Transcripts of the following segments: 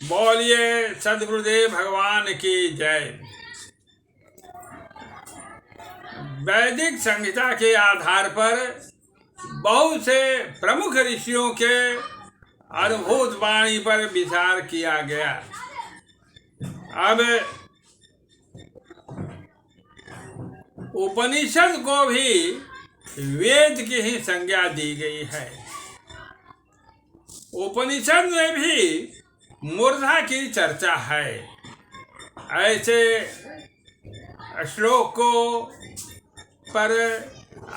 बोलिए सद्गुरुदेव भगवान की जय। वैदिक संहिता के आधार पर बहुत से प्रमुख ऋषियों के अद्भुत वाणी पर विचार किया गया। अब उपनिषद को भी वेद की ही संज्ञा दी गई है। उपनिषद में भी मूर्धा की चर्चा है। ऐसे श्लोकों पर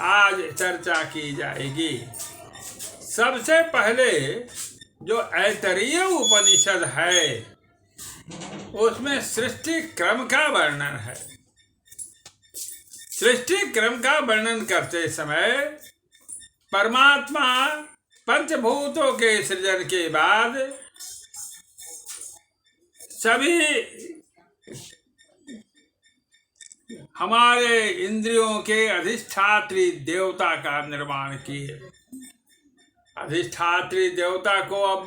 आज चर्चा की जाएगी। सबसे पहले जो ऐतरेय उपनिषद है उसमें सृष्टि क्रम का वर्णन है। सृष्टि क्रम का वर्णन करते समय परमात्मा पंचभूतों के सृजन के बाद सभी हमारे इंद्रियों के अधिष्ठात्री देवता का निर्माण किए। अधिष्ठात्री देवता को अब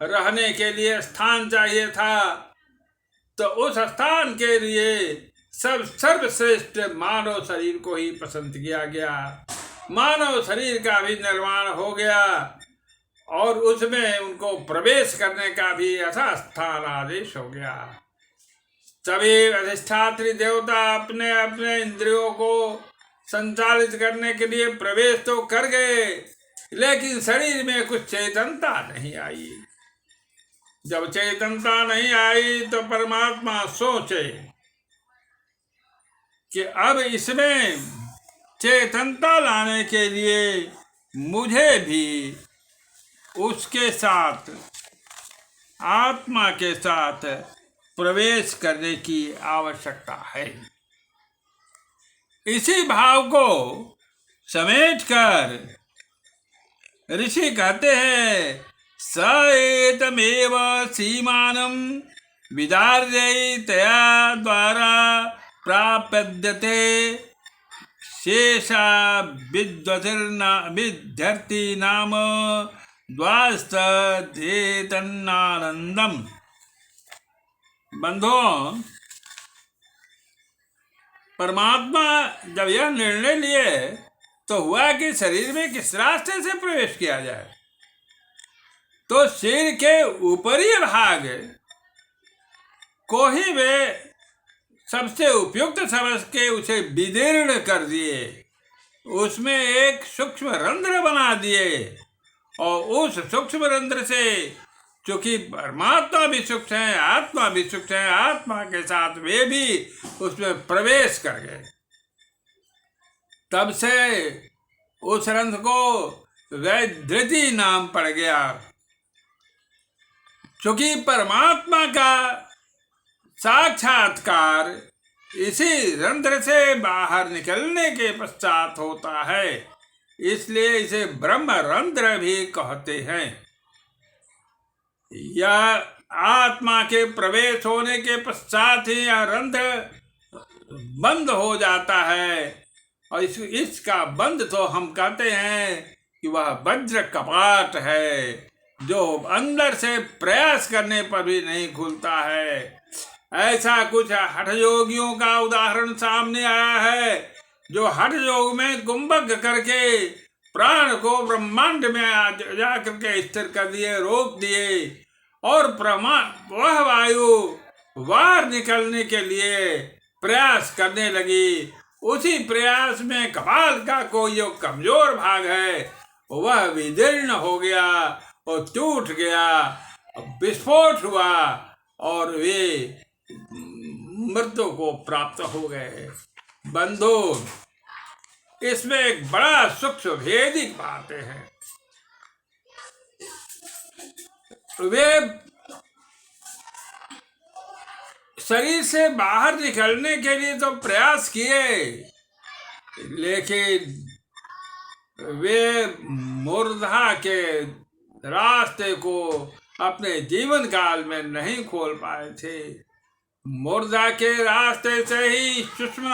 रहने के लिए स्थान चाहिए था, तो उस स्थान के लिए सर्वश्रेष्ठ मानव शरीर को ही पसंद किया गया। मानव शरीर का भी निर्माण हो गया और उसमें उनको प्रवेश करने का भी यथास्थान आदेश हो गया। सभी अधिष्ठात्री देवता अपने अपने इंद्रियों को संचालित करने के लिए प्रवेश तो कर गए, लेकिन शरीर में कुछ चेतनता नहीं आई। जब चेतनता नहीं आई तो परमात्मा सोचे कि अब इसमें चेतनता लाने के लिए मुझे भी उसके साथ, आत्मा के साथ प्रवेश करने की आवश्यकता है। इसी भाव को समेटकर ऋषि कहते हैं, स एतमेव सीमानं विदार्यतया द्वारा प्राप्यते शेषा विद्यार्थी नाम द्वास्तन्नानंदम। बंधुओं, परमात्मा जब यह निर्णय लिए तो हुआ कि शरीर में किस रास्ते से प्रवेश किया जाए। तो सिर के ऊपरी भाग को ही वे सबसे उपयुक्त समझ के उसे विदीर्ण कर दिए, उसमें एक सूक्ष्म रंध्र बना दिए और उस सूक्ष्म रंध्र से, चूंकि परमात्मा भी सूक्ष्म है, आत्मा भी सूक्ष्म है, आत्मा के साथ वे भी उसमें प्रवेश कर गए। तब से उस रंध्र को वैधृति नाम पड़ गया। चूंकि परमात्मा का साक्षात्कार इसी रंध्र से बाहर निकलने के पश्चात होता है, इसलिए इसे ब्रह्म रंध्र भी कहते हैं। यह आत्मा के प्रवेश होने के पश्चात ही यह रंध्र बंद हो जाता है और इसका बंद तो हम कहते हैं कि वह वज्र कपाट है, जो अंदर से प्रयास करने पर भी नहीं खुलता है। ऐसा कुछ हठ योगियों का उदाहरण सामने आया है, जो हठ योग में कुंभक करके प्राण को ब्रह्मांड में जा करके स्थिर कर दिए, रोक दिए और वह वायु बाहर निकलने के लिए प्रयास करने लगी। उसी प्रयास में कपाल का कोई जो कमजोर भाग है वह विदीर्ण हो गया और टूट गया, विस्फोट हुआ और वे मृत्यु को प्राप्त हो गए। बंधु, इसमें एक बड़ा सूक्ष्म भेदिक बातें हैं। वे शरीर से बाहर निकलने के लिए तो प्रयास किए, लेकिन वे मूर्धा के रास्ते को अपने जीवन काल में नहीं खोल पाए थे। मूर्धा के रास्ते से ही सूक्ष्म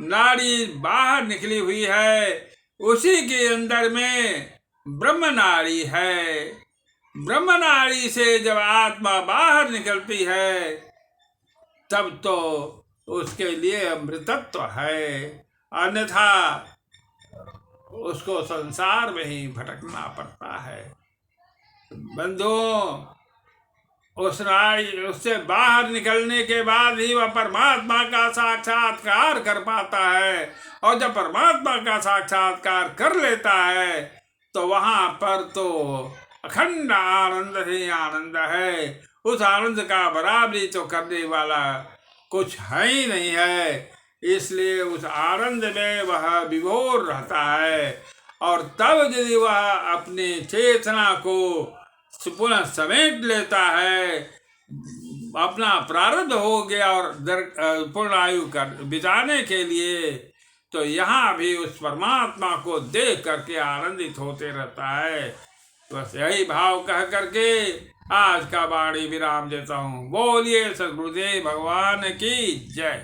नाड़ी बाहर निकली हुई है, उसी के अंदर में ब्रह्म नाड़ी है। ब्रह्मनाड़ी से जब आत्मा बाहर निकलती है तब तो उसके लिए अमृतत्व है, अन्यथा उसको संसार में ही भटकना पड़ता है। बंधुओं, उस नाड़ी उससे बाहर निकलने के बाद ही वह परमात्मा का साक्षात्कार कर पाता है, और जब परमात्मा का साक्षात्कार कर लेता है तो वहां पर तो अखंड आनंद ही आनंद है। उस आनंद का बराबरी तो करने वाला कुछ है ही नहीं है, इसलिए उस आनंद में वह विभोर रहता है। और तब यदि वह अपनी चेतना को पुनः समेट लेता है, अपना प्रारब्ध हो गया और पूर्ण आयु कर बिताने के लिए, तो यहाँ भी उस परमात्मा को देख करके आनंदित होते रहता है। बस यही भाव कह करके आज का वाणी विराम देता हूँ। बोलिए सद्गुरुदेव भगवान की जय।